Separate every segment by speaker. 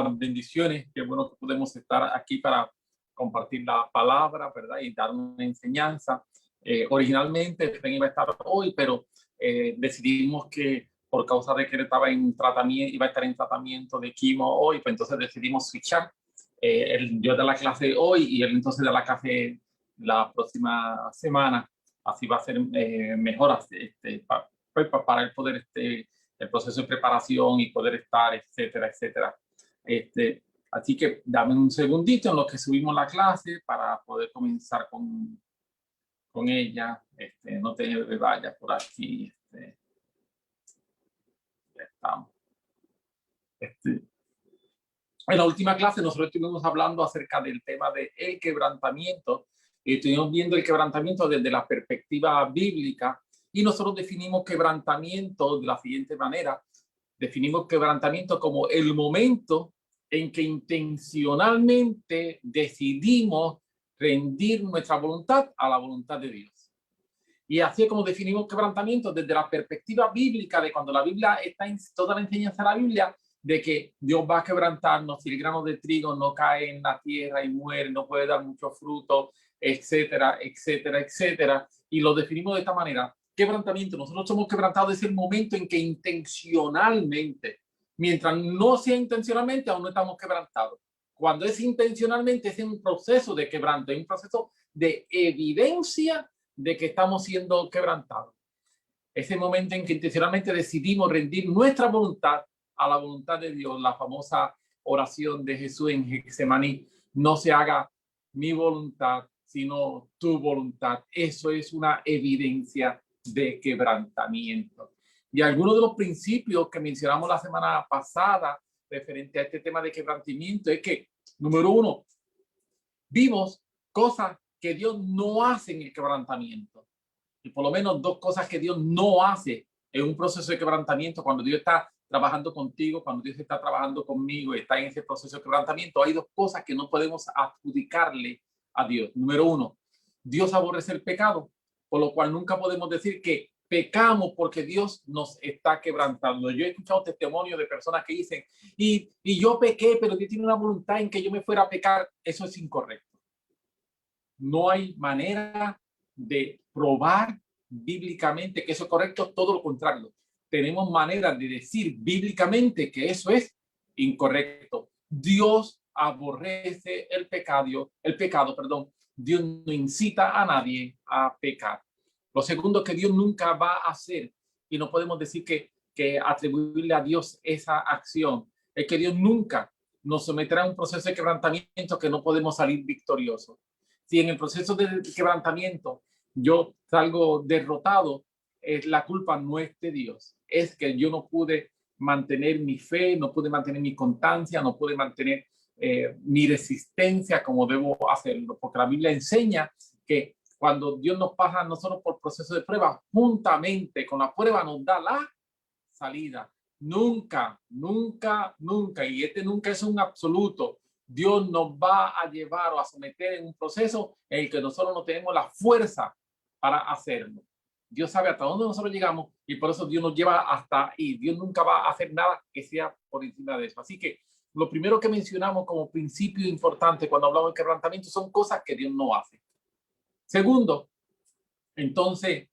Speaker 1: bendiciones. Qué bueno que podemos estar aquí para compartir la palabra, ¿verdad? Y dar una enseñanza. Originalmente Efraín iba a estar hoy, pero decidimos que por causa de que él estaba en tratamiento, iba a estar en tratamiento de quimo hoy, pues entonces decidimos switchar. Yo de la clase hoy y él entonces de la clase la próxima semana. Así va a ser mejor para él poder el proceso de preparación y poder estar, etcétera, etcétera. Así que dame un segundito en lo que subimos la clase para poder comenzar con ella. No te vayas por aquí. Ya estamos. En la última clase nosotros estuvimos hablando acerca del tema del quebrantamiento y estuvimos viendo el quebrantamiento desde la perspectiva bíblica y nosotros definimos quebrantamiento de la siguiente manera. Definimos quebrantamiento como el momento en que intencionalmente decidimos rendir nuestra voluntad a la voluntad de Dios. Y así es como definimos quebrantamiento desde la perspectiva bíblica de cuando la Biblia está en toda la enseñanza de la Biblia, de que Dios va a quebrantarnos si el grano de trigo no cae en la tierra y muere, no puede dar mucho fruto, etcétera, etcétera, etcétera. Y lo definimos de esta manera. Quebrantamiento, nosotros somos quebrantados desde el momento en que intencionalmente, mientras no sea intencionalmente, aún no estamos quebrantados. Cuando es intencionalmente, es un proceso de quebranto, es un proceso de evidencia de que estamos siendo quebrantados. Ese momento en que intencionalmente decidimos rendir nuestra voluntad a la voluntad de Dios, la famosa oración de Jesús en Getsemaní, no se haga mi voluntad, sino tu voluntad. Eso es una evidencia de quebrantamiento. Y algunos de los principios que mencionamos la semana pasada referente a este tema de quebrantamiento es que, número uno, vimos cosas que Dios no hace en el quebrantamiento. Y por lo menos dos cosas que Dios no hace en un proceso de quebrantamiento. Cuando Dios está trabajando contigo, cuando Dios está trabajando conmigo, está en ese proceso de quebrantamiento, hay dos cosas que no podemos adjudicarle a Dios. Número uno, Dios aborrece el pecado, por lo cual nunca podemos decir que pecamos porque Dios nos está quebrantando. Yo he escuchado testimonios de personas que dicen, y yo pequé, pero Dios tiene una voluntad en que yo me fuera a pecar. Eso es incorrecto. No hay manera de probar bíblicamente que eso es correcto, todo lo contrario. Tenemos manera de decir bíblicamente que eso es incorrecto. Dios aborrece el pecado, perdón. Dios no incita a nadie a pecar. Lo segundo que Dios nunca va a hacer, y no podemos decir que atribuirle a Dios esa acción, es que Dios nunca nos someterá a un proceso de quebrantamiento que no podemos salir victoriosos. Si en el proceso de quebrantamiento yo salgo derrotado, la culpa no es de Dios, es que yo no pude mantener mi fe, no pude mantener mi constancia, no pude mantener mi resistencia como debo hacerlo, porque la Biblia enseña que cuando Dios nos pasa a nosotros por proceso de prueba, juntamente con la prueba nos da la salida. Nunca, nunca, nunca, y nunca es un absoluto. Dios nos va a llevar o a someter en un proceso en el que nosotros no tenemos la fuerza para hacerlo. Dios sabe hasta dónde nosotros llegamos y por eso Dios nos lleva hasta ahí. Dios nunca va a hacer nada que sea por encima de eso. Así que lo primero que mencionamos como principio importante cuando hablamos de quebrantamiento son cosas que Dios no hace. Segundo, entonces,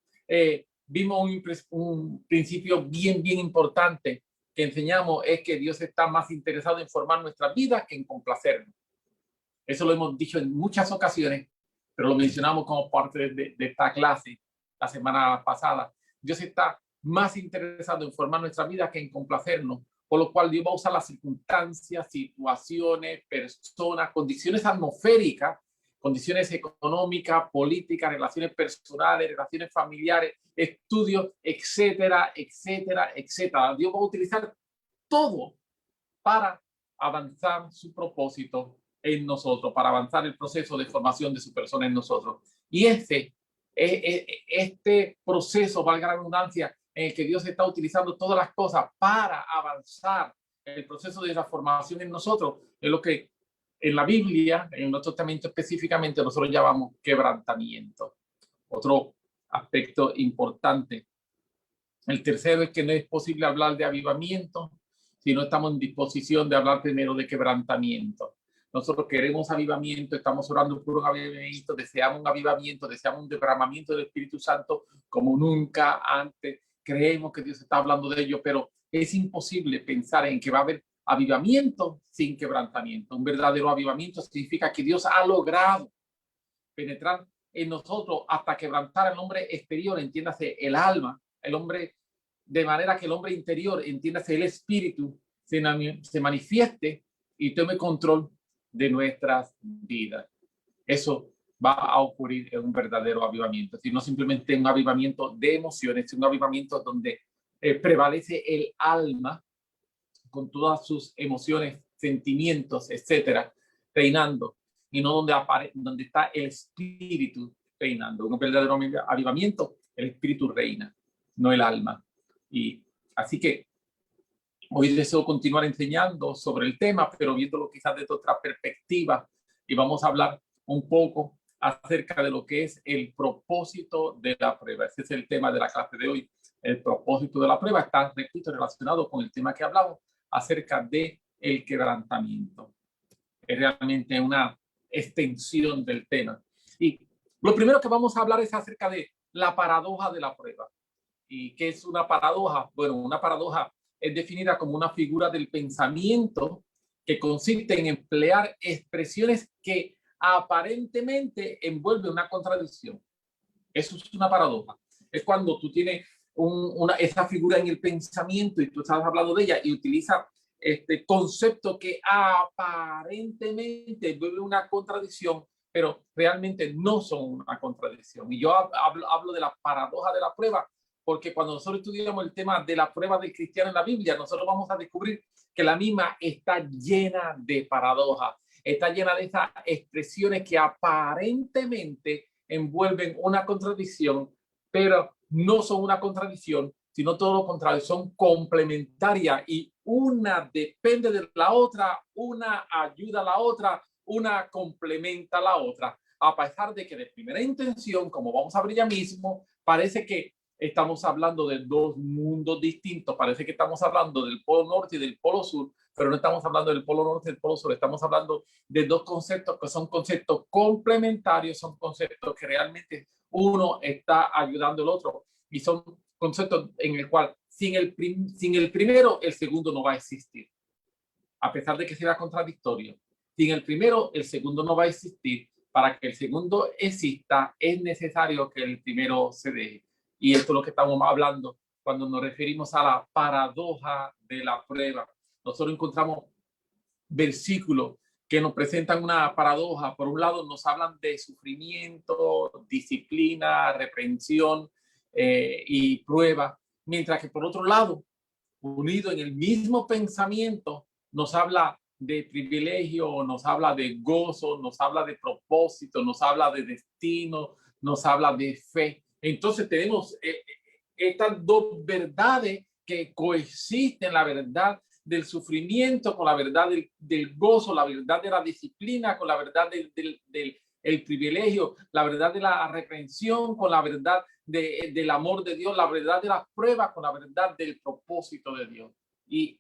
Speaker 1: vimos un principio bien importante que enseñamos, es que Dios está más interesado en formar nuestras vidas que en complacernos. Eso lo hemos dicho en muchas ocasiones, pero lo mencionamos como parte de esta clase la semana pasada. Dios está más interesado en formar nuestra vida que en complacernos, por lo cual Dios va a usar las circunstancias, situaciones, personas, condiciones atmosféricas, condiciones económicas, políticas, relaciones personales, relaciones familiares, estudios, etcétera, etcétera, etcétera. Dios va a utilizar todo para avanzar su propósito en nosotros, para avanzar el proceso de formación de su persona en nosotros. Y este proceso, valga la redundancia, en el que Dios está utilizando todas las cosas para avanzar el proceso de la formación en nosotros, es lo que en la Biblia, en el Nuevo Testamento específicamente, nosotros llamamos quebrantamiento. Otro aspecto importante. El tercero es que no es posible hablar de avivamiento si no estamos en disposición de hablar primero de quebrantamiento. Nosotros queremos avivamiento, estamos orando por un avivamiento, deseamos un derramamiento del Espíritu Santo como nunca antes. Creemos que Dios está hablando de ello, pero es imposible pensar en que va a haber avivamiento sin quebrantamiento. Un verdadero avivamiento significa que Dios ha logrado penetrar en nosotros hasta quebrantar al hombre exterior, entiéndase el alma, el hombre, de manera que el hombre interior, entiéndase el espíritu, se manifieste y tome control de nuestras vidas. Eso va a ocurrir en un verdadero avivamiento, no simplemente un avivamiento de emociones, sino un avivamiento donde prevalece el alma con todas sus emociones, sentimientos, etcétera, reinando, y no donde está el espíritu reinando. Un verdadero avivamiento, el espíritu reina, no el alma. Y así que hoy deseo continuar enseñando sobre el tema, pero viéndolo quizás desde otra perspectiva, y vamos a hablar un poco acerca de lo que es el propósito de la prueba. Ese es el tema de la clase de hoy. El propósito de la prueba está, repito, relacionado con el tema que hablamos acerca de el quebrantamiento. Es realmente una extensión del tema. Y lo primero que vamos a hablar es acerca de la paradoja de la prueba. ¿Y qué es una paradoja? Bueno, una paradoja es definida como una figura del pensamiento que consiste en emplear expresiones que aparentemente envuelven una contradicción. Eso es una paradoja. Es cuando tú tienes esa figura en el pensamiento y tú estás hablando de ella y utiliza este concepto que aparentemente envuelve una contradicción, pero realmente no son una contradicción. Y yo hablo de la paradoja de la prueba, porque cuando nosotros estudiamos el tema de la prueba del cristiano en la Biblia, nosotros vamos a descubrir que la misma está llena de paradojas, está llena de esas expresiones que aparentemente envuelven una contradicción, pero no son una contradicción, sino todo lo contrario, son complementarias y una depende de la otra, una ayuda a la otra, una complementa a la otra, a pesar de que de primera intención, como vamos a ver ya mismo, parece que estamos hablando de dos mundos distintos, parece que estamos hablando del polo norte y del polo sur, pero no estamos hablando del polo norte y del polo sur, estamos hablando de dos conceptos que son conceptos complementarios, son conceptos que realmente uno está ayudando al otro y son conceptos en el cual sin el primero el segundo no va a existir, a pesar de que sea contradictorio. Sin el primero el segundo no va a existir. Para que el segundo exista es necesario que el primero se deje. Y esto es lo que estamos hablando cuando nos referimos a la paradoja de la prueba. Nosotros encontramos versículos que nos presentan una paradoja. Por un lado nos hablan de sufrimiento, disciplina, reprensión y prueba, mientras que por otro lado, unido en el mismo pensamiento, nos habla de privilegio, nos habla de gozo, nos habla de propósito, nos habla de destino, nos habla de fe. Entonces tenemos estas dos verdades que coexisten, la verdad del sufrimiento con la verdad del gozo, la verdad de la disciplina con la verdad del privilegio, la verdad de la reprensión con la verdad del amor de Dios, la verdad de las pruebas con la verdad del propósito de Dios. Y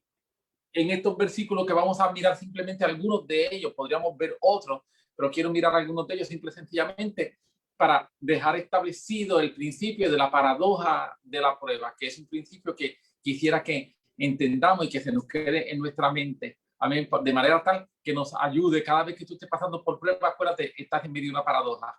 Speaker 1: en estos versículos que vamos a mirar simplemente algunos de ellos, podríamos ver otros, pero quiero mirar algunos de ellos simple y sencillamente para dejar establecido el principio de la paradoja de la prueba, que es un principio que quisiera que entendamos y que se nos quede en nuestra mente. Amén. De manera tal que nos ayude cada vez que tú estés pasando por prueba, acuérdate, estás en medio de una paradoja.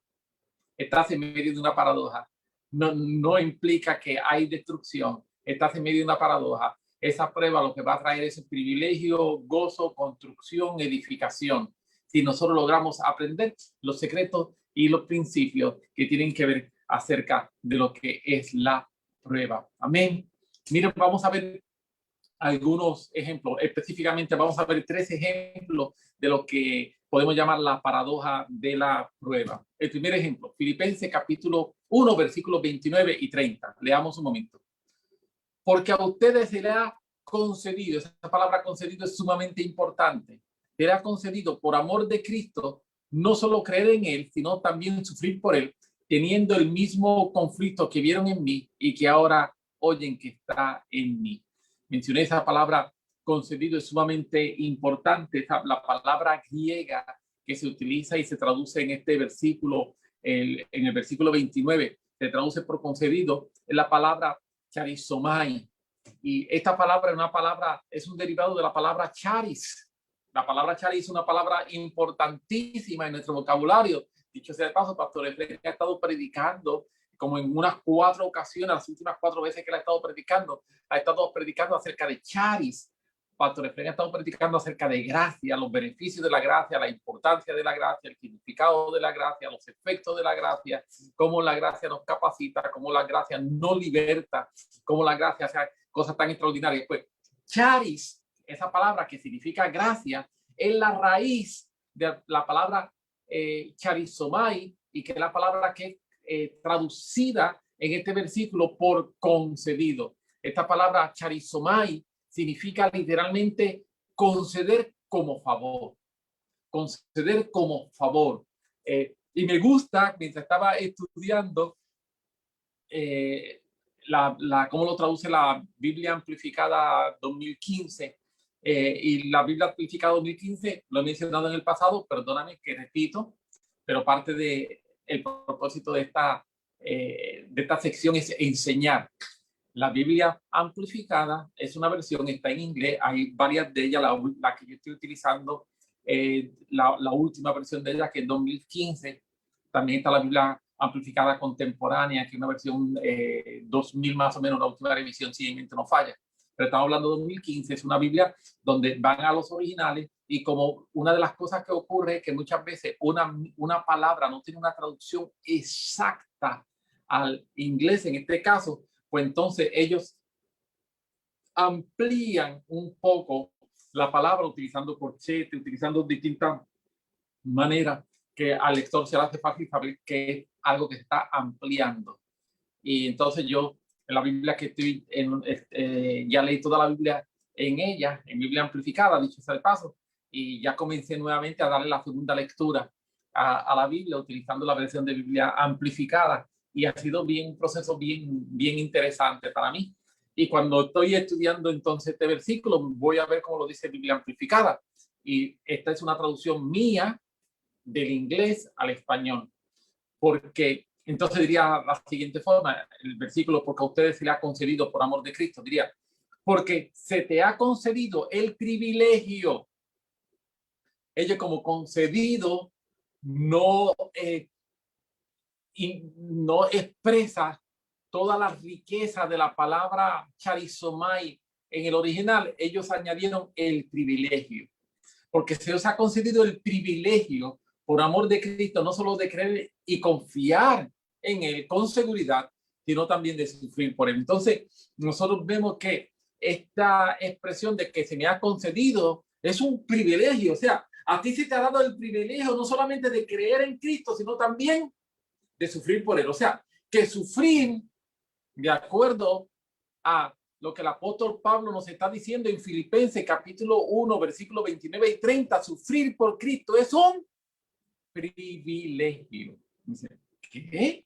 Speaker 1: Estás en medio de una paradoja. No implica que hay destrucción. Estás en medio de una paradoja. Esa prueba lo que va a traer es un privilegio, gozo, construcción, edificación. Si nosotros logramos aprender los secretos y los principios que tienen que ver acerca de lo que es la prueba. Amén. Miren, vamos a ver algunos ejemplos. Específicamente vamos a ver 3 ejemplos de lo que podemos llamar la paradoja de la prueba. El primer ejemplo, Filipenses capítulo 1, versículos 29 y 30. Leamos un momento. Porque a ustedes se les ha concedido, esa palabra concedido es sumamente importante, se les ha concedido por amor de Cristo, no solo creer en Él, sino también sufrir por Él, teniendo el mismo conflicto que vieron en mí y que ahora oyen que está en mí. Mencioné esa palabra concedido es sumamente importante. La palabra griega que se utiliza y se traduce en este versículo, en el versículo 29, se traduce por concedido, es la palabra charizomai. Y esta palabra es un derivado de la palabra charis. La palabra charis es una palabra importantísima en nuestro vocabulario. Dicho sea de paso, Pastor Efraín ha estado predicando como en unas 4 ocasiones, las últimas 4 veces que él ha estado predicando acerca de charis. Pastor Efraín ha estado predicando acerca de gracia, los beneficios de la gracia, la importancia de la gracia, el significado de la gracia, los efectos de la gracia, cómo la gracia nos capacita, cómo la gracia nos liberta, cómo la gracia hace cosas tan extraordinarias. Pues charis, esa palabra que significa gracia, es la raíz de la palabra charizomai, y que es la palabra que traducida en este versículo por concedido. Esta palabra charizomai significa literalmente conceder como favor. Conceder como favor. Y me gusta, mientras estaba estudiando, cómo lo traduce la Biblia Amplificada 2015. Y la Biblia Amplificada 2015, lo he mencionado en el pasado, perdóname que repito, pero parte del propósito de esta sección es enseñar. La Biblia Amplificada es una versión, está en inglés, hay varias de ellas, la que yo estoy utilizando, la última versión de ella, que es 2015, también está la Biblia Amplificada Contemporánea, que es una versión 2000 más o menos, la última revisión, si mi mente no falla. Pero estamos hablando de 2015, es una Biblia donde van a los originales, y como una de las cosas que ocurre es que muchas veces una palabra no tiene una traducción exacta al inglés, en este caso, pues entonces ellos amplían un poco la palabra utilizando corchete, utilizando distintas maneras que al lector se le hace fácil saber que es algo que está ampliando. Y entonces yo, en la Biblia que estoy, ya leí toda la Biblia en ella, en Biblia Amplificada, dicho sea de paso, y ya comencé nuevamente a darle la segunda lectura a la Biblia utilizando la versión de Biblia Amplificada, y ha sido un proceso bien interesante para mí. Y cuando estoy estudiando entonces este versículo, voy a ver cómo lo dice Biblia Amplificada. Y esta es una traducción mía del inglés al español. Porque entonces diría la siguiente forma, el versículo: porque a ustedes se le ha concedido por amor de Cristo, diría, porque se te ha concedido el privilegio. Ello como concedido no expresa toda la riqueza de la palabra charizomai. En el original, ellos añadieron el privilegio, porque se os ha concedido el privilegio por amor de Cristo, no solo de creer y confiar en Él con seguridad, sino también de sufrir por Él. Entonces, nosotros vemos que esta expresión de que se me ha concedido es un privilegio. O sea, a ti se te ha dado el privilegio no solamente de creer en Cristo, sino también de sufrir por Él. O sea, que sufrir, de acuerdo a lo que el apóstol Pablo nos está diciendo en Filipenses capítulo 1, versículos 29 y 30, sufrir por Cristo es un privilegio. Dice, ¿qué?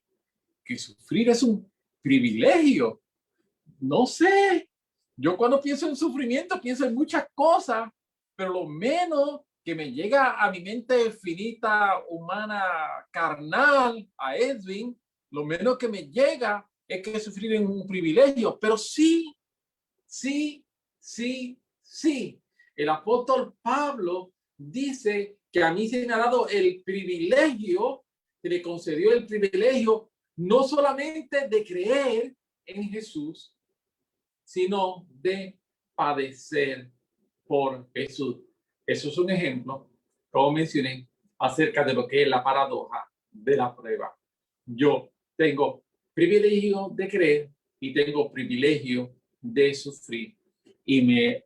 Speaker 1: ¿Que sufrir es un privilegio? No sé. Yo cuando pienso en sufrimiento pienso en muchas cosas, pero lo menos que me llega a mi mente finita, humana, carnal, a Edwin, lo menos que me llega es que sufrir es un privilegio. Pero sí, el apóstol Pablo dice que a mí se me ha dado el privilegio, se le concedió el privilegio no solamente de creer en Jesús, sino de padecer por Jesús. Eso es un ejemplo, como mencioné, acerca de lo que es la paradoja de la prueba. Yo tengo privilegio de creer y tengo privilegio de sufrir. Y me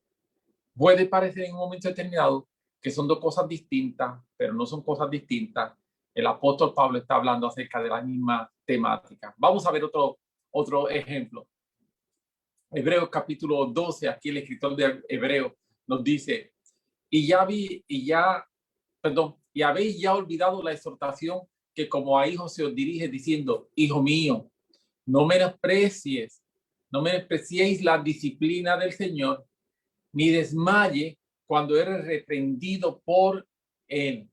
Speaker 1: puede parecer en un momento determinado que son dos cosas distintas, pero no son cosas distintas. El apóstol Pablo está hablando acerca de la misma temática. Vamos a ver otro ejemplo. Hebreos capítulo 12, aquí el escritor de Hebreos nos dice, y habéis ya olvidado la exhortación que como a hijos se os dirige diciendo, hijo mío, no menospreciéis la disciplina del Señor, ni desmaye cuando eres reprendido por él.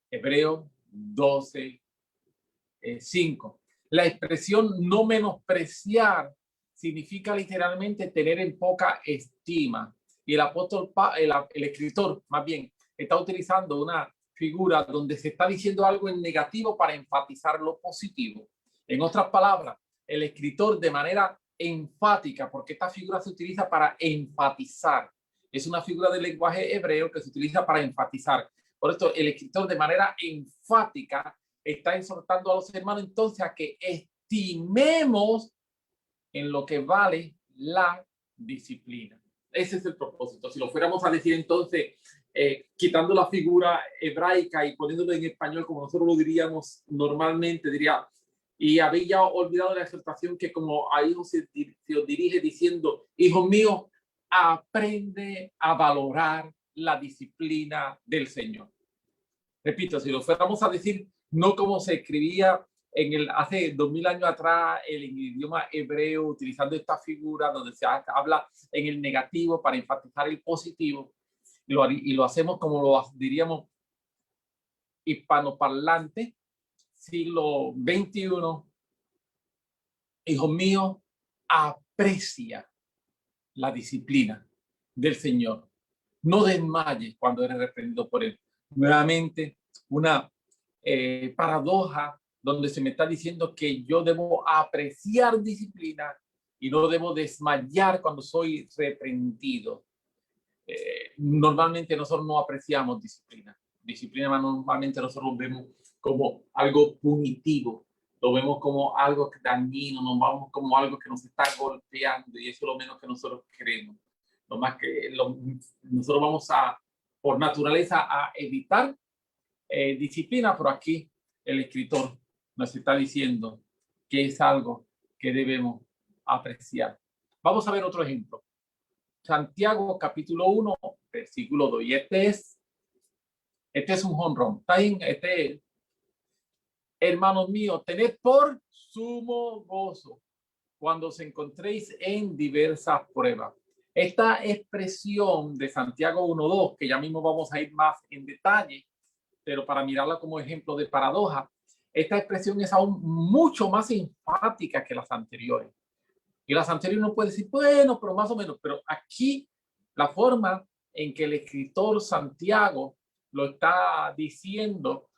Speaker 1: Hebreos 12, 5. La expresión no menospreciar significa literalmente tener en poca estima. Y el apóstol, el escritor, más bien, está utilizando una figura donde se está diciendo algo en negativo para enfatizar lo positivo. En otras palabras, el escritor de manera enfática, porque esta figura se utiliza para enfatizar. Es una figura del lenguaje hebreo que se utiliza para enfatizar. Por esto, el escritor de manera enfática está exhortando a los hermanos entonces a que estimemos en lo que vale la disciplina. Ese es el propósito. Si lo fuéramos a decir entonces, quitando la figura hebraica y poniéndolo en español como nosotros lo diríamos normalmente, diría, y habéis ya olvidado la exhortación que como a hijos se os dirige diciendo, hijos míos, aprende a valorar la disciplina del Señor. Repito, si lo fuéramos a decir, no como se escribía hace 2000 años atrás en el idioma hebreo, utilizando esta figura donde se habla en el negativo para enfatizar el positivo, y lo hacemos como lo diríamos hispanoparlante, siglo XXI. Hijo mío, aprecia la disciplina del Señor. No desmayes cuando eres reprendido por él. Nuevamente, una paradoja donde se me está diciendo que yo debo apreciar disciplina y no debo desmayar cuando soy reprendido. Normalmente nosotros no apreciamos disciplina. Disciplina normalmente nosotros lo vemos como algo punitivo, lo vemos como algo dañino, nos vamos como algo que nos está golpeando y eso es lo menos que nosotros queremos. Lo más que nosotros vamos por naturaleza, a evitar disciplina, pero aquí el escritor nos está diciendo que es algo que debemos apreciar. Vamos a ver otro ejemplo. Santiago capítulo 1, versículo 2. Y este es un home run. Está bien, hermanos míos, tened por sumo gozo cuando os encontréis en diversas pruebas. Esta expresión de Santiago 1:2, que ya mismo vamos a ir más en detalle, pero para mirarla como ejemplo de paradoja, esta expresión es aún mucho más enfática que las anteriores. Y las anteriores uno puede decir, bueno, pero más o menos, pero aquí la forma en que el escritor Santiago lo está diciendo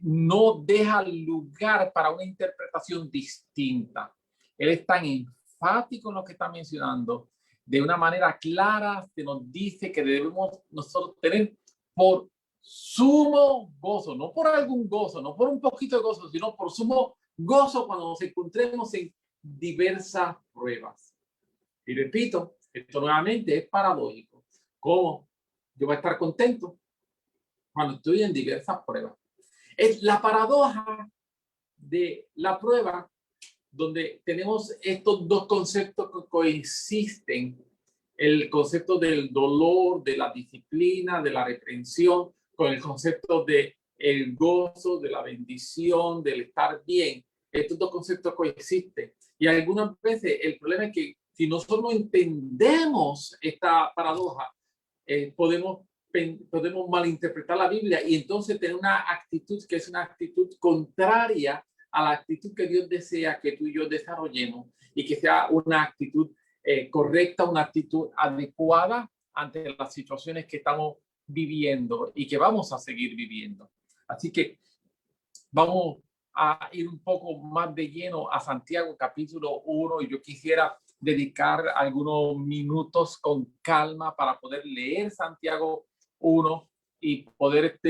Speaker 1: no deja lugar para una interpretación distinta. Él es tan enfático en lo que está mencionando, de una manera clara se nos dice que debemos nosotros tener por sumo gozo, no por algún gozo, no por un poquito de gozo, sino por sumo gozo cuando nos encontremos en diversas pruebas. Y repito, esto nuevamente es paradójico. ¿Cómo yo voy a estar contento cuando estoy en diversas pruebas? Es la paradoja de la prueba donde tenemos estos dos conceptos que coexisten. El concepto del dolor, de la disciplina, de la reprensión, con el concepto de el gozo, de la bendición, del estar bien. Estos dos conceptos coexisten. Y algunas veces el problema es que si nosotros no entendemos esta paradoja, podemos malinterpretar la Biblia y entonces tener una actitud que es una actitud contraria a la actitud que Dios desea que tú y yo desarrollemos y que sea una actitud correcta, una actitud adecuada ante las situaciones que estamos viviendo y que vamos a seguir viviendo. Así que vamos a ir un poco más de lleno a Santiago capítulo 1 y yo quisiera dedicar algunos minutos con calma para poder leer Santiago 1 y poder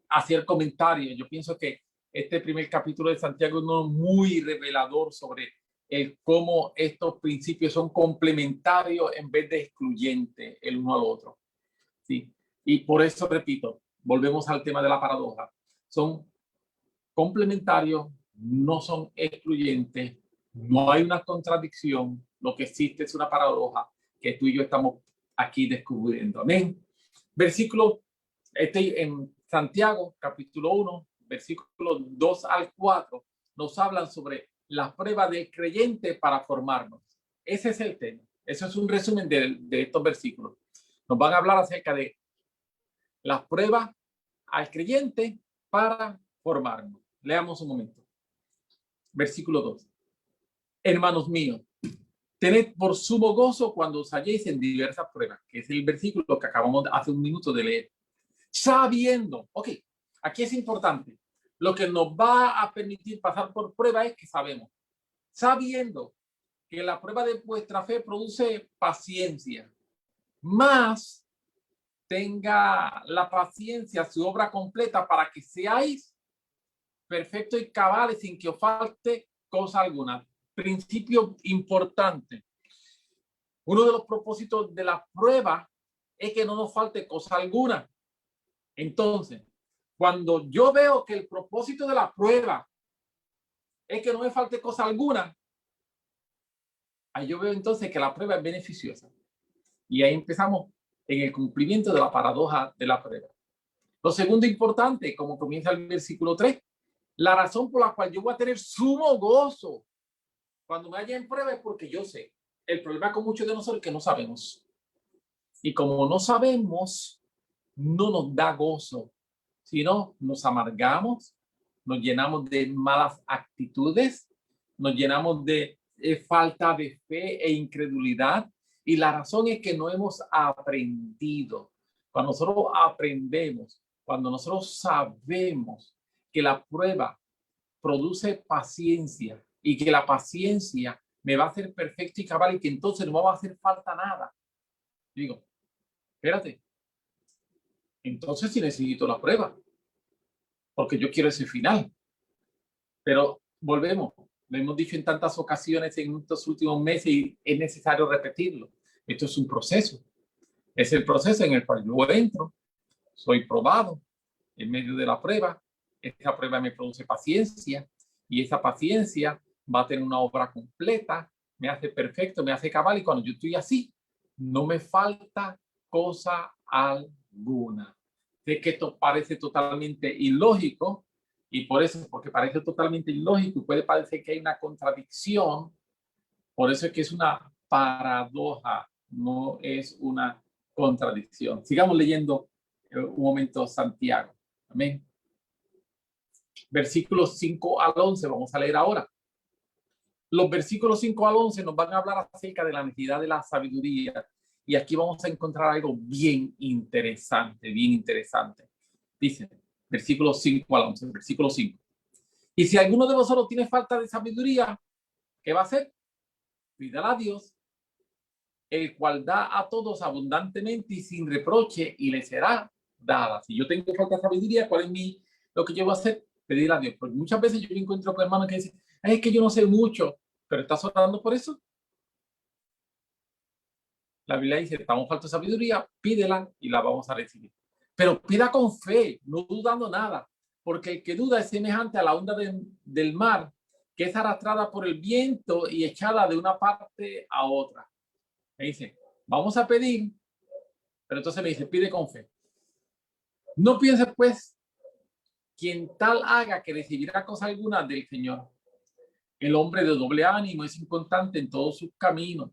Speaker 1: hacer comentarios. Yo pienso que este primer capítulo de Santiago es muy revelador sobre cómo estos principios son complementarios en vez de excluyentes el uno al otro. ¿Sí? Y por eso, repito, volvemos al tema de la paradoja. Son complementarios, no son excluyentes, no hay una contradicción, lo que existe es una paradoja que tú y yo estamos aquí descubriendo. Amén. Versículo en Santiago, capítulo 1, versículos 2 al 4, nos hablan sobre la prueba del creyente para formarnos. Ese es el tema. Eso es un resumen de estos versículos. Nos van a hablar acerca de las pruebas al creyente para formarnos. Leamos un momento. Versículo 2. Hermanos míos, tened por sumo gozo cuando os halléis en diversas pruebas, que es el versículo que acabamos hace un minuto de leer. Sabiendo, ok, aquí es importante. Lo que nos va a permitir pasar por prueba es que sabemos. Sabiendo que la prueba de vuestra fe produce paciencia, más tenga la paciencia su obra completa para que seáis perfectos y cabales sin que os falte cosa alguna. Principio importante. Uno de los propósitos de la prueba es que no nos falte cosa alguna. Entonces, cuando yo veo que el propósito de la prueba es que no me falte cosa alguna, ahí yo veo entonces que la prueba es beneficiosa. Y ahí empezamos en el cumplimiento de la paradoja de la prueba. Lo segundo importante, como comienza el versículo 3, la razón por la cual yo voy a tener sumo gozo cuando me haya en prueba es porque yo sé. El problema con muchos de nosotros es que no sabemos. Y como no sabemos, no nos da gozo, sino nos amargamos, nos llenamos de malas actitudes, nos llenamos de falta de fe e incredulidad. Y la razón es que no hemos aprendido. Cuando nosotros aprendemos, cuando nosotros sabemos que la prueba produce paciencia y que la paciencia me va a hacer perfecto y cabal y que entonces no va a hacer falta nada. Digo, espérate, entonces sí necesito la prueba, porque yo quiero ese final. Pero volvemos, lo hemos dicho en tantas ocasiones en estos últimos meses y es necesario repetirlo. Esto es un proceso. Es el proceso en el cual yo entro, soy probado en medio de la prueba. Esta prueba me produce paciencia y esa paciencia va a tener una obra completa, me hace perfecto, me hace cabal y cuando yo estoy así, no me falta cosa alguna. Sé que esto parece totalmente ilógico y por eso, porque parece totalmente ilógico y puede parecer que hay una contradicción, por eso es que es una paradoja, no es una contradicción. Sigamos leyendo un momento Santiago. Amén. Versículos 5 al 11, vamos a leer ahora. Los versículos 5 al 11 nos van a hablar acerca de la necesidad de la sabiduría. Y aquí vamos a encontrar algo bien interesante, bien interesante. Dice, versículos 5 al 11, versículo 5. Y si alguno de vosotros tiene falta de sabiduría, ¿qué va a hacer? Pídala a Dios, el cual da a todos abundantemente y sin reproche, y le será dada. Si yo tengo falta de sabiduría, ¿cuál es lo que yo voy a hacer? Pedir a Dios. Porque muchas veces yo me encuentro con hermanos que dicen, es que yo no sé mucho, pero ¿estás orando por eso? La Biblia dice, estamos falta de sabiduría, pídela y la vamos a recibir. Pero pida con fe, no dudando nada, porque el que duda es semejante a la onda del mar, que es arrastrada por el viento y echada de una parte a otra. Me dice, vamos a pedir, pero entonces me dice, pide con fe. No pienses, pues, quien tal haga que recibirá cosa alguna del Señor. El hombre de doble ánimo es inconstante en todos sus caminos.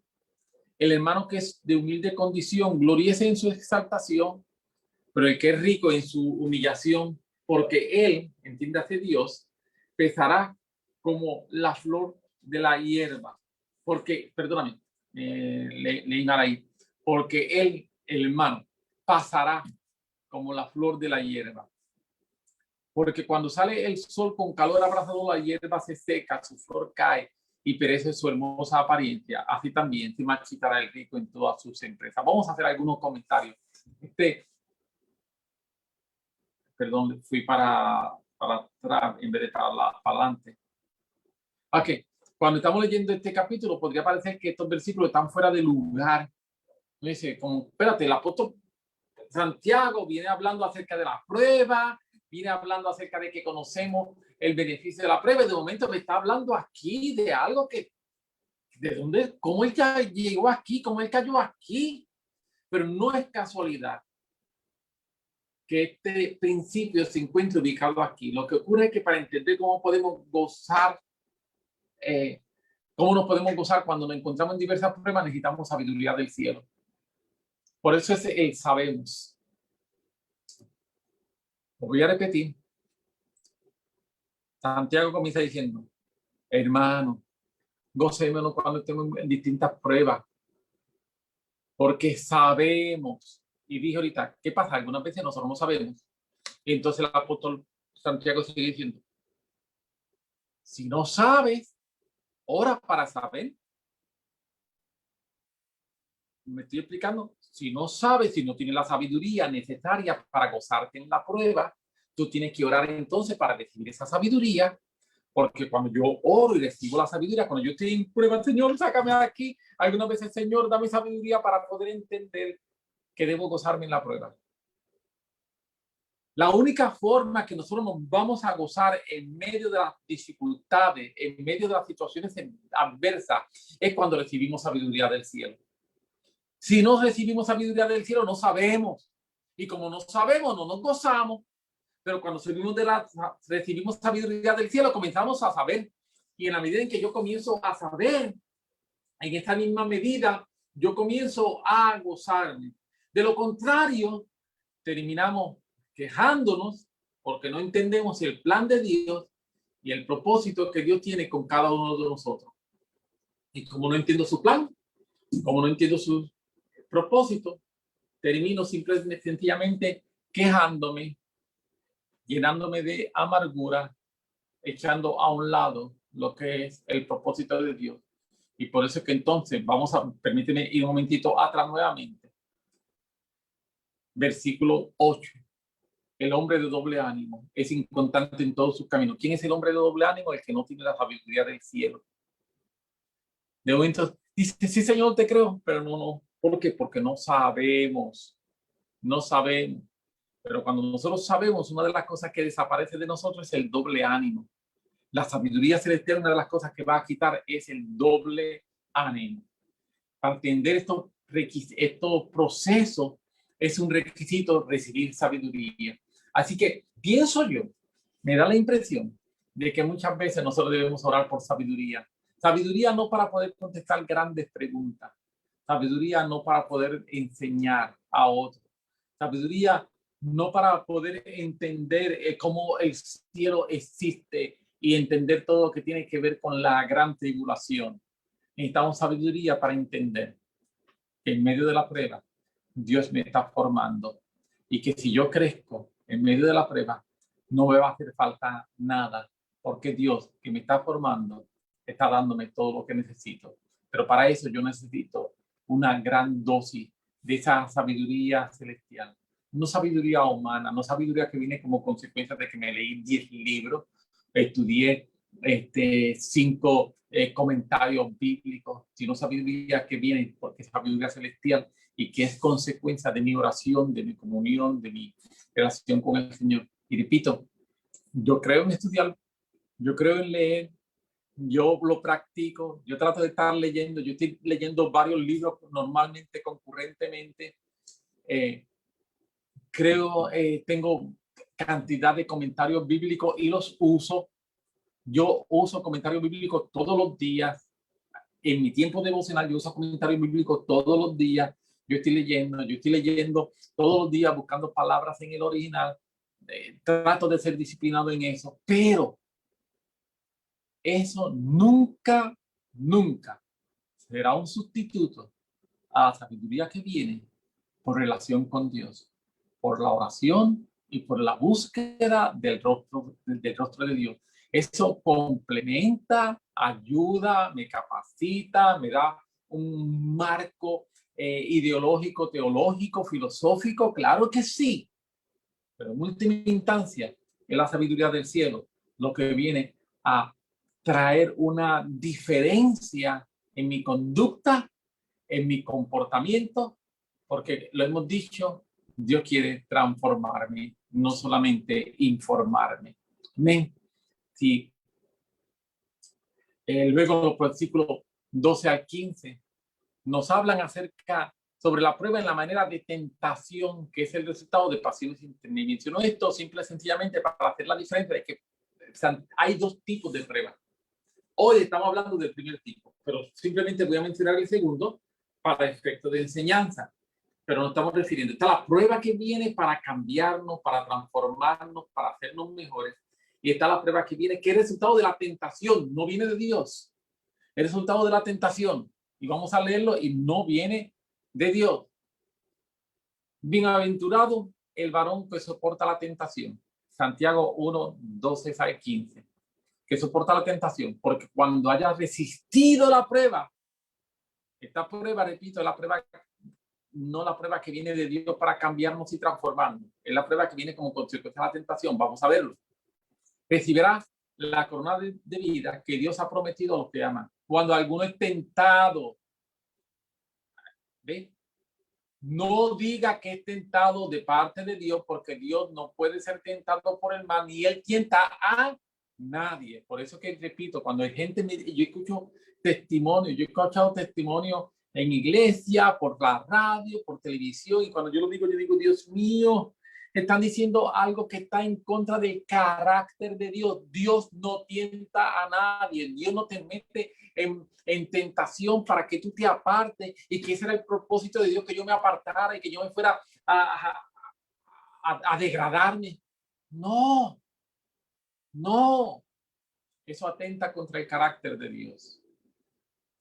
Speaker 1: El hermano que es de humilde condición, gloríese en su exaltación, pero el que es rico en su humillación, porque él, entiéndase Dios, pesará como la flor de la hierba. Porque, perdóname, leí mal ahí, porque él, el hermano, pasará como la flor de la hierba. Porque cuando sale el sol con calor abrasador, la hierba se seca, su flor cae y perece su hermosa apariencia. Así también se marchitará el rico en todas sus empresas. Vamos a hacer algunos comentarios. Perdón, fui para atrás en vez de para adelante. Ok, cuando estamos leyendo este capítulo, podría parecer que estos versículos están fuera de lugar. Dice, como, espérate, el apóstol Santiago viene hablando acerca de la prueba, viene hablando acerca de que conocemos el beneficio de la prueba, y de momento me está hablando aquí de algo que, ¿de dónde? ¿Cómo él ya llegó aquí? ¿Cómo él cayó aquí? Pero no es casualidad que este principio se encuentre ubicado aquí. Lo que ocurre es que para entender cómo podemos gozar ¿Cómo nos podemos gozar cuando nos encontramos en diversas pruebas? Necesitamos sabiduría del cielo. Por eso es el sabemos. Lo voy a repetir. Santiago comienza diciendo, hermano, gocémonos cuando estemos en distintas pruebas, porque sabemos. Y dije ahorita, ¿qué pasa? Algunas veces nosotros no sabemos. Y entonces el apóstol Santiago sigue diciendo, si no sabes, ora para saber. Me estoy explicando. Si no sabes, si no tienes la sabiduría necesaria para gozarte en la prueba, tú tienes que orar entonces para recibir esa sabiduría. Porque cuando yo oro y recibo la sabiduría, cuando yo estoy en prueba, Señor, sácame de aquí. Algunas veces, Señor, dame sabiduría para poder entender que debo gozarme en la prueba. La única forma que nosotros nos vamos a gozar en medio de las dificultades, en medio de las situaciones adversas, es cuando recibimos sabiduría del cielo. Si no recibimos sabiduría del cielo, no sabemos. Y como no sabemos, no nos gozamos. Pero cuando recibimos sabiduría del cielo, comenzamos a saber. Y en la medida en que yo comienzo a saber, en esta misma medida, yo comienzo a gozarme. De lo contrario, terminamos quejándonos porque no entendemos el plan de Dios y el propósito que Dios tiene con cada uno de nosotros. Y como no entiendo su plan, como no entiendo su propósito, termino simplemente, sencillamente quejándome, llenándome de amargura, echando a un lado lo que es el propósito de Dios. Y por eso es que entonces permíteme ir un momentito atrás nuevamente. Versículo 8. El hombre de doble ánimo es inconstante en todos sus caminos. ¿Quién es el hombre de doble ánimo? El que no tiene la sabiduría del cielo. De momento dice, sí, Señor, te creo, pero no. ¿Por qué? Porque no sabemos. No sabemos. Pero cuando nosotros sabemos, una de las cosas que desaparece de nosotros es el doble ánimo. La sabiduría celestial, una de las cosas que va a quitar es el doble ánimo. Para entender estos procesos, es un requisito recibir sabiduría. Así que pienso yo, me da la impresión de que muchas veces nosotros debemos orar por sabiduría. Sabiduría no para poder contestar grandes preguntas. Sabiduría no para poder enseñar a otros. Sabiduría no para poder entender cómo el cielo existe y entender todo lo que tiene que ver con la gran tribulación. Necesitamos sabiduría para entender que en medio de la prueba Dios me está formando y que si yo crezco en medio de la prueba no me va a hacer falta nada porque Dios que me está formando está dándome todo lo que necesito. Pero para eso yo necesito una gran dosis de esa sabiduría celestial. No sabiduría humana, no sabiduría que viene como consecuencia de que me leí 10 libros, estudié 5 comentarios bíblicos, sino sabiduría que viene porque es sabiduría celestial y que es consecuencia de mi oración, de mi comunión, de mi relación con el Señor. Y repito, yo creo en estudiar, yo creo en leer, yo lo practico, yo trato de estar leyendo, yo estoy leyendo varios libros normalmente, concurrentemente. Tengo cantidad de comentarios bíblicos y los uso. Yo uso comentarios bíblicos todos los días. En mi tiempo devocional yo uso comentarios bíblicos todos los días. Yo estoy leyendo todos los días buscando palabras en el original. Trato de ser disciplinado en eso, pero eso nunca será un sustituto a la sabiduría que viene por relación con Dios, por la oración y por la búsqueda del rostro de Dios. Eso complementa, ayuda, me capacita, me da un marco ideológico, teológico, filosófico, claro que sí, pero en última instancia es la sabiduría del cielo lo que viene a traer una diferencia en mi conducta, en mi comportamiento, porque lo hemos dicho, Dios quiere transformarme, no solamente informarme. ¿Amén? Sí. Luego los versículos 12 al 15 nos hablan acerca sobre la prueba en la manera de tentación, que es el resultado de pasiones internas. Menciono esto simple y sencillamente para hacer la diferencia de que hay dos tipos de pruebas. Hoy estamos hablando del primer tipo, pero simplemente voy a mencionar el segundo para efecto de enseñanza. Pero nos estamos refiriendo. Está la prueba que viene para cambiarnos, para transformarnos, para hacernos mejores. Y está la prueba que viene, que es el resultado de la tentación, no viene de Dios. El resultado de la tentación. Y vamos a leerlo y no viene de Dios. Bienaventurado el varón que soporta la tentación. Santiago 1, 12 al 15. Que soporta la tentación, porque cuando haya resistido la prueba, esta prueba, repito, es la prueba, no la prueba que viene de Dios para cambiarnos y transformarnos, es la prueba que viene como consecuencia de la tentación. Vamos a verlo. Recibirá la corona de vida que Dios ha prometido a los que aman. Cuando alguno es tentado, ¿ve? No diga que es tentado de parte de Dios, porque Dios no puede ser tentado por el mal, ni él tienta a nadie. Por eso que repito, cuando hay gente, yo escucho testimonios, yo he escuchado testimonios en iglesia, por la radio, por televisión, y cuando yo digo, Dios mío, están diciendo algo que está en contra del carácter de Dios. Dios no tienta a nadie, Dios no te mete en tentación para que tú te apartes, y que ese era el propósito de Dios, que yo me apartara y que yo me fuera a degradarme. No, no, eso atenta contra el carácter de Dios.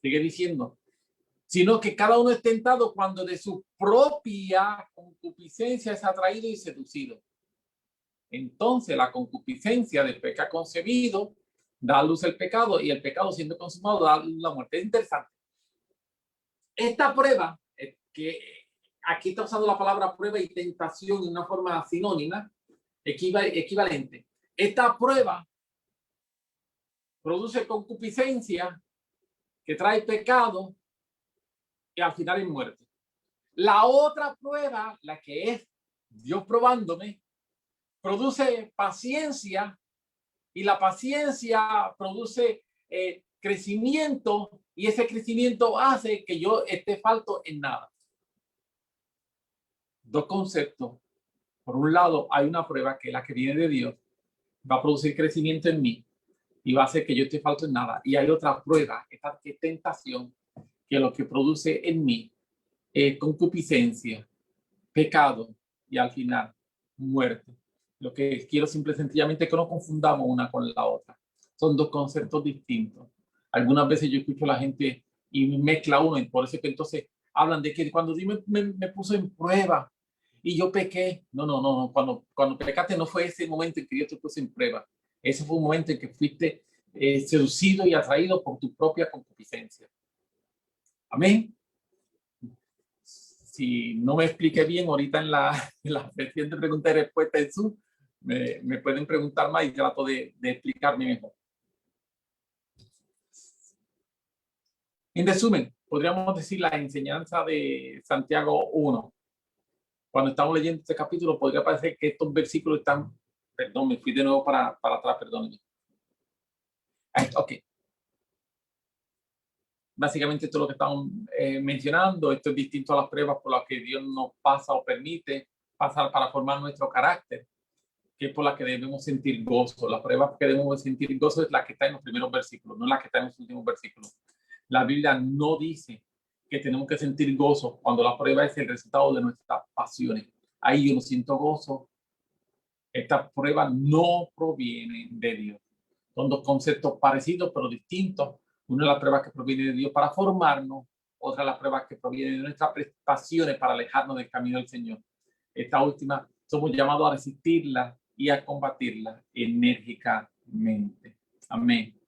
Speaker 1: Sigue diciendo, sino que cada uno es tentado cuando de su propia concupiscencia es atraído y seducido. Entonces la concupiscencia después que ha concebido da a luz el pecado, y el pecado siendo consumado da a luz la muerte. Es interesante. Esta prueba, que aquí está usando la palabra prueba y tentación en una forma sinónima, equivalente. Esta prueba produce concupiscencia que trae pecado y al final es muerte. La otra prueba, la que es Dios probándome, produce paciencia, y la paciencia produce crecimiento, y ese crecimiento hace que yo esté falto en nada. Dos conceptos. Por un lado, hay una prueba que es la que viene de Dios, va a producir crecimiento en mí y va a hacer que yo esté falto en nada. Y hay otra prueba, esta tentación, que lo que produce en mí es concupiscencia, pecado y al final muerte. Lo que quiero simple y sencillamente es que no confundamos una con la otra. Son dos conceptos distintos. Algunas veces yo escucho a la gente y mezcla uno, y por eso es que entonces hablan de que cuando Dios me puso en prueba y yo pequé. No. Cuando pecaste no fue ese momento en que Dios te puso en prueba. Ese fue un momento en que fuiste seducido y atraído por tu propia concupiscencia. Amén. Si no me expliqué bien ahorita en la sesión de preguntas y respuestas en Zoom, me pueden preguntar más y trato de explicarme mejor. En resumen, podríamos decir la enseñanza de Santiago 1. Cuando estamos leyendo este capítulo, podría parecer que estos versículos están... Perdón, me fui de nuevo para atrás, perdónenme. Ok. Básicamente esto es lo que estamos mencionando. Esto es distinto a las pruebas por las que Dios nos pasa o permite pasar para formar nuestro carácter, que es por la que debemos sentir gozo. La prueba que debemos sentir gozo es la que está en los primeros versículos, no la que está en los últimos versículos. La Biblia no dice que tenemos que sentir gozo cuando la prueba es el resultado de nuestras pasiones. Ahí yo no siento gozo. Esta prueba no proviene de Dios. Son dos conceptos parecidos pero distintos. Una es la prueba que proviene de Dios para formarnos, otra es la prueba que proviene de nuestras pasiones para alejarnos del camino del Señor. Esta última somos llamados a resistirla y a combatirla enérgicamente. Amén.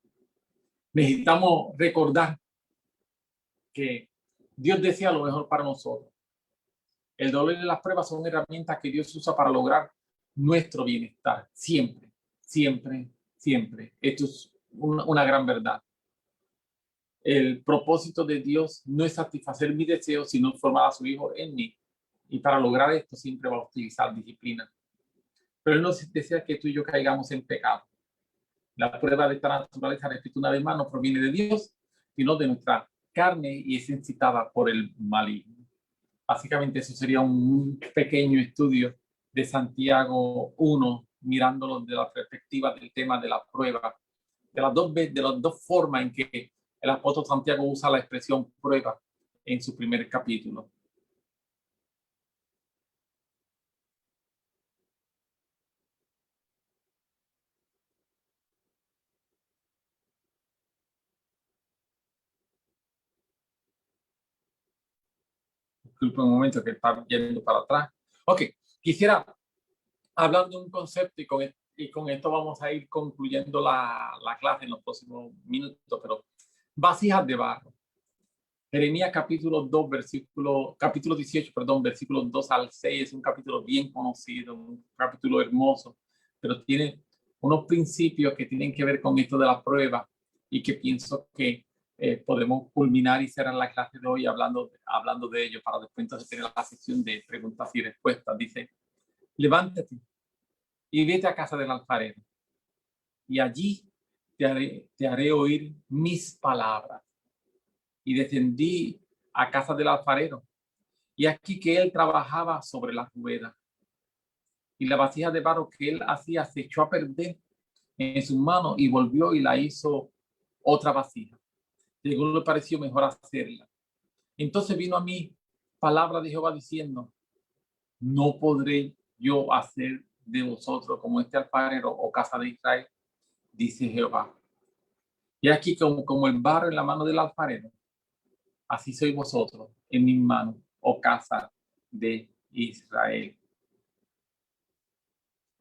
Speaker 1: Necesitamos recordar que Dios desea lo mejor para nosotros. El dolor y las pruebas son herramientas que Dios usa para lograr nuestro bienestar. Siempre, siempre, siempre. Esto es una gran verdad. El propósito de Dios no es satisfacer mi deseo, sino formar a su Hijo en mí. Y para lograr esto siempre va a utilizar disciplina. Pero Él no desea que tú y yo caigamos en pecado. La prueba de esta naturaleza, repito una vez más, no proviene de Dios, sino de nuestra carne y es incitada por el maligno. Básicamente eso sería un pequeño estudio de Santiago 1, mirándolo desde la perspectiva del tema de la prueba de las dos formas en que el apóstol Santiago usa la expresión prueba en su primer capítulo. Disculpe un momento que está yendo para atrás. Ok, quisiera hablar de un concepto y con esto vamos a ir concluyendo la clase en los próximos minutos, pero vasijas de barro. Jeremías capítulo 2, capítulo 18, perdón, versículos 2 al 6, es un capítulo bien conocido, un capítulo hermoso, pero tiene unos principios que tienen que ver con esto de la prueba y que pienso que podemos culminar y cerrar la clase de hoy hablando de ello para después entonces tener la sesión de preguntas y respuestas. Dice, levántate y vete a casa del alfarero y allí te haré oír mis palabras. Y descendí a casa del alfarero, y aquí que él trabajaba sobre la rueda, y la vasija de barro que él hacía se echó a perder en sus manos y volvió y la hizo otra vasija. Según le pareció mejor hacerla. Entonces vino a mí palabra de Jehová diciendo, no podré yo hacer de vosotros como este alfarero o casa de Israel, dice Jehová. Y aquí como el barro en la mano del alfarero, así sois vosotros en mis manos, oh casa de Israel.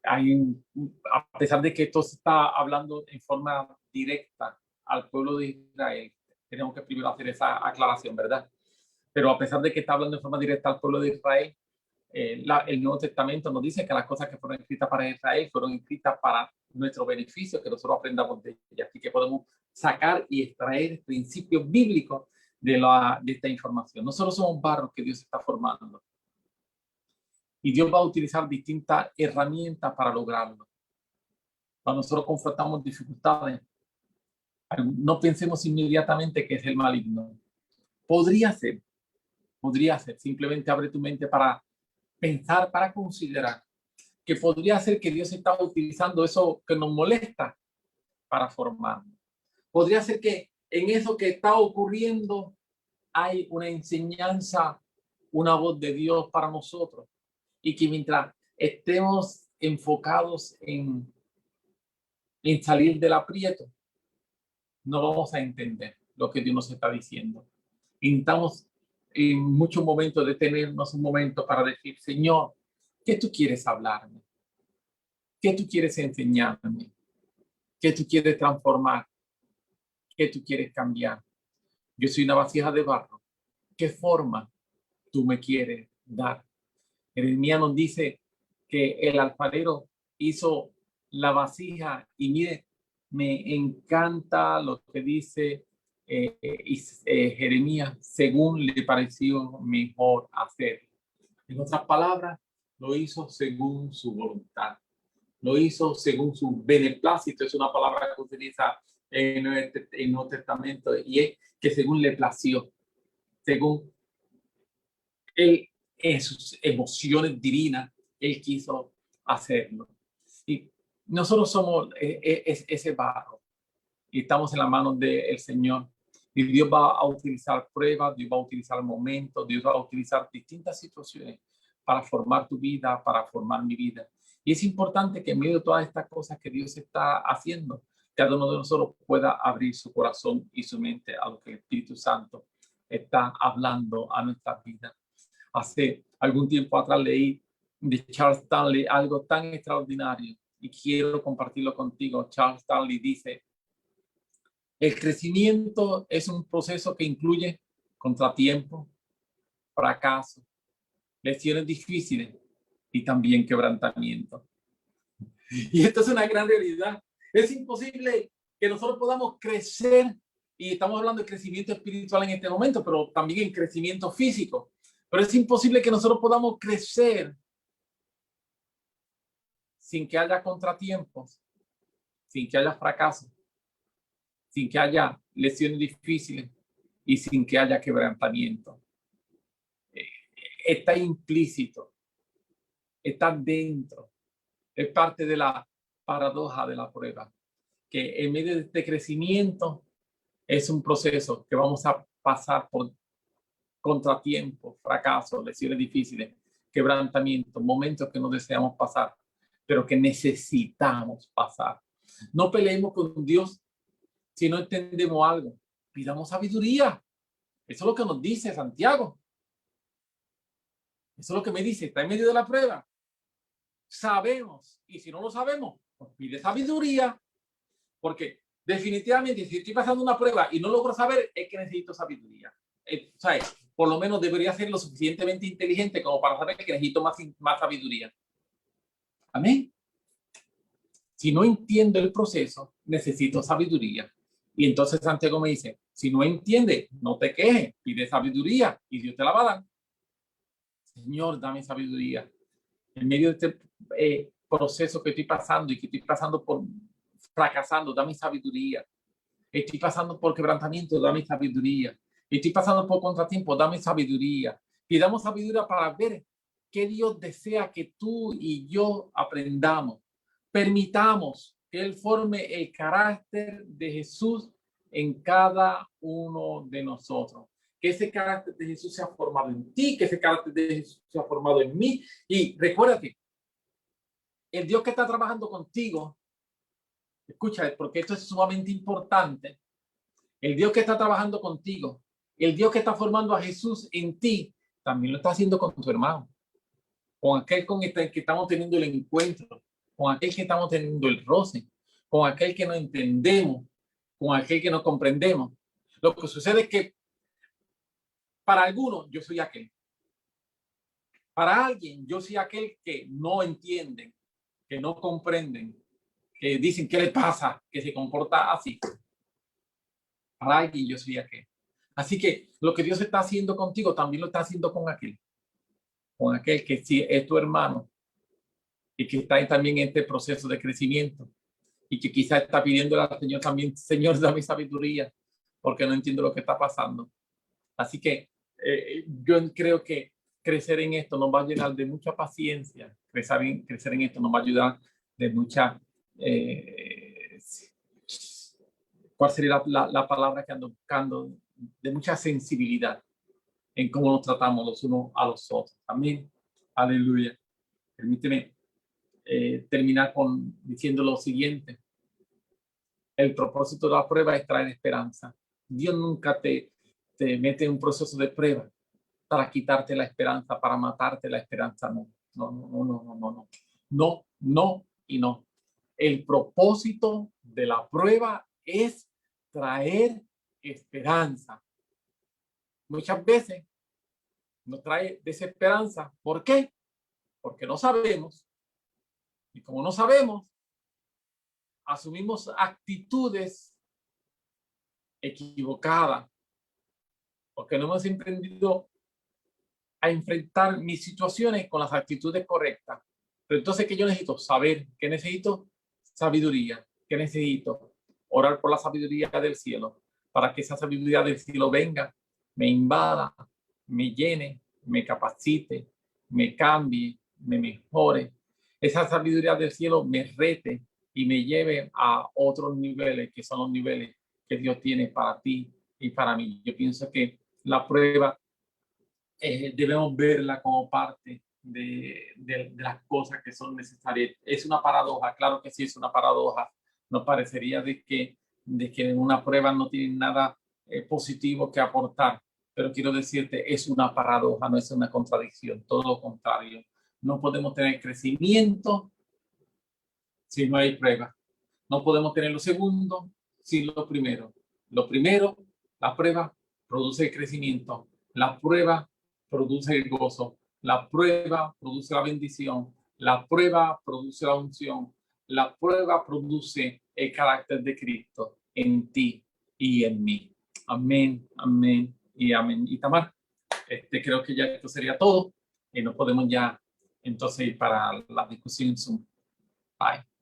Speaker 1: A pesar de que esto se está hablando en forma directa al pueblo de Israel, tenemos que primero hacer esa aclaración, ¿verdad? Pero a pesar de que está hablando en forma directa al pueblo de Israel, el Nuevo Testamento nos dice que las cosas que fueron escritas para Israel fueron escritas para nuestro beneficio, que nosotros aprendamos de ellas. Así que podemos sacar y extraer principios bíblicos de esta información. Nosotros somos barros que Dios está formando. Y Dios va a utilizar distintas herramientas para lograrlo. Cuando nosotros confrontamos dificultades, no pensemos inmediatamente que es el maligno. Podría ser. Simplemente abre tu mente para pensar, para considerar que podría ser que Dios está utilizando eso que nos molesta para formarnos. Podría ser que en eso que está ocurriendo hay una enseñanza, una voz de Dios para nosotros. Y que mientras estemos enfocados en salir del aprieto, no vamos a entender lo que Dios nos está diciendo. Intentamos en muchos momentos detenernos un momento para decir, Señor, ¿qué tú quieres hablarme? ¿Qué tú quieres enseñarme? ¿Qué tú quieres transformar? ¿Qué tú quieres cambiar? Yo soy una vasija de barro. ¿Qué forma tú me quieres dar? Jeremías nos dice que el alfarero hizo la vasija y mire, me encanta lo que dice Jeremías, según le pareció mejor hacer. En otras palabras, lo hizo según su voluntad. Lo hizo según su beneplácito, es una palabra que utiliza en el Nuevo Testamento, y es que según le plació, según él, en sus emociones divinas, él quiso hacerlo. Y nosotros somos ese barro y estamos en las manos del Señor. Y Dios va a utilizar pruebas, Dios va a utilizar momentos, Dios va a utilizar distintas situaciones para formar tu vida, para formar mi vida. Y es importante que en medio de todas estas cosas que Dios está haciendo, cada uno de nosotros pueda abrir su corazón y su mente a lo que el Espíritu Santo está hablando a nuestra vida. Hace algún tiempo atrás leí de Charles Stanley algo tan extraordinario y quiero compartirlo contigo. Charles Stanley dice, el crecimiento es un proceso que incluye contratiempo, fracaso, lesiones difíciles y también quebrantamiento. Y esto es una gran realidad. Es imposible que nosotros podamos crecer, y estamos hablando de crecimiento espiritual en este momento, pero también en crecimiento físico. Pero es imposible que nosotros podamos crecer sin que haya contratiempos, sin que haya fracasos, sin que haya lesiones difíciles y sin que haya quebrantamiento. Está implícito, está dentro, es parte de la paradoja de la prueba. que en medio de este crecimiento es un proceso que vamos a pasar por contratiempos, fracasos, lesiones difíciles, quebrantamientos, momentos que no deseamos pasar, pero que necesitamos pasar. No peleemos con Dios si no entendemos algo. Pidamos sabiduría. Eso es lo que nos dice Santiago. Eso es lo que me dice. Está en medio de la prueba. Sabemos. Y si no lo sabemos, pues pide sabiduría. Porque definitivamente, si estoy pasando una prueba y no logro saber, es que necesito sabiduría. ¿Sabes? Por lo menos debería ser lo suficientemente inteligente como para saber que necesito más sabiduría. Amén. Si no entiendo el proceso, necesito sabiduría. Y entonces Santiago me dice, si no entiende, no te quejes, pide sabiduría y Dios te la va a dar. Señor, dame sabiduría. En medio de este proceso que estoy pasando y que estoy pasando por fracasando, dame sabiduría. Estoy pasando por quebrantamiento, dame sabiduría. Estoy pasando por contratiempo, dame sabiduría. Pidamos sabiduría para ver qué Dios desea que tú y yo aprendamos. Permitamos que Él forme el carácter de Jesús en cada uno de nosotros. Que ese carácter de Jesús sea formado en ti, que ese carácter de Jesús sea formado en mí. Y recuérdate, el Dios que está trabajando contigo, escucha, porque esto es sumamente importante. El Dios que está trabajando contigo, el Dios que está formando a Jesús en ti, también lo está haciendo con tu hermano, con aquel con el que estamos teniendo el encuentro, con aquel que estamos teniendo el roce, con aquel que no entendemos, con aquel que no comprendemos. Lo que sucede es que para algunos yo soy aquel. Para alguien yo soy aquel que no entienden, que no comprenden, que dicen qué le pasa, que se comporta así. Para alguien yo soy aquel. Así que lo que Dios está haciendo contigo también lo está haciendo con aquel que sí es tu hermano y que está también en este proceso de crecimiento y que quizás está pidiéndole al Señor también, Señor, dame sabiduría, porque no entiendo lo que está pasando. Así que yo creo que crecer en esto nos va a llenar de mucha paciencia, crecer en esto nos va a ayudar de mucha, ¿cuál sería la palabra que ando buscando? De mucha sensibilidad en cómo nos tratamos los unos a los otros. Amén. Aleluya. Permíteme terminar diciendo lo siguiente. El propósito de la prueba es traer esperanza. Dios nunca te mete en un proceso de prueba para quitarte la esperanza, para matarte la esperanza. No, no, no, no, no, no, no. No, no y no. El propósito de la prueba es traer esperanza. Muchas veces nos trae desesperanza. ¿Por qué? Porque no sabemos. Y como no sabemos, asumimos actitudes equivocadas. Porque no hemos aprendido a enfrentar mis situaciones con las actitudes correctas. Pero entonces, ¿qué yo necesito? Saber. ¿Qué necesito? Sabiduría. ¿Qué necesito? Orar por la sabiduría del cielo. Para que esa sabiduría del cielo venga, me invada, me llene, me capacite, me cambie, me mejore. Esa sabiduría del cielo me rete y me lleve a otros niveles, que son los niveles que Dios tiene para ti y para mí. Yo pienso que la prueba debemos verla como parte de las cosas que son necesarias. Es una paradoja, claro que sí es una paradoja. Nos parecería de que en una prueba no tiene nada positivo que aportar, pero quiero decirte, es una paradoja, no es una contradicción, todo lo contrario. No podemos tener crecimiento si no hay prueba. No podemos tener lo segundo sin lo primero. Lo primero, la prueba produce el crecimiento. La prueba produce el gozo. La prueba produce la bendición. La prueba produce la unción. La prueba produce el carácter de Cristo en ti y en mí. Amén, amén y amén. Y Tamar, creo que ya esto sería todo. Y nos podemos ya entonces ir para la discusión en Zoom. Bye.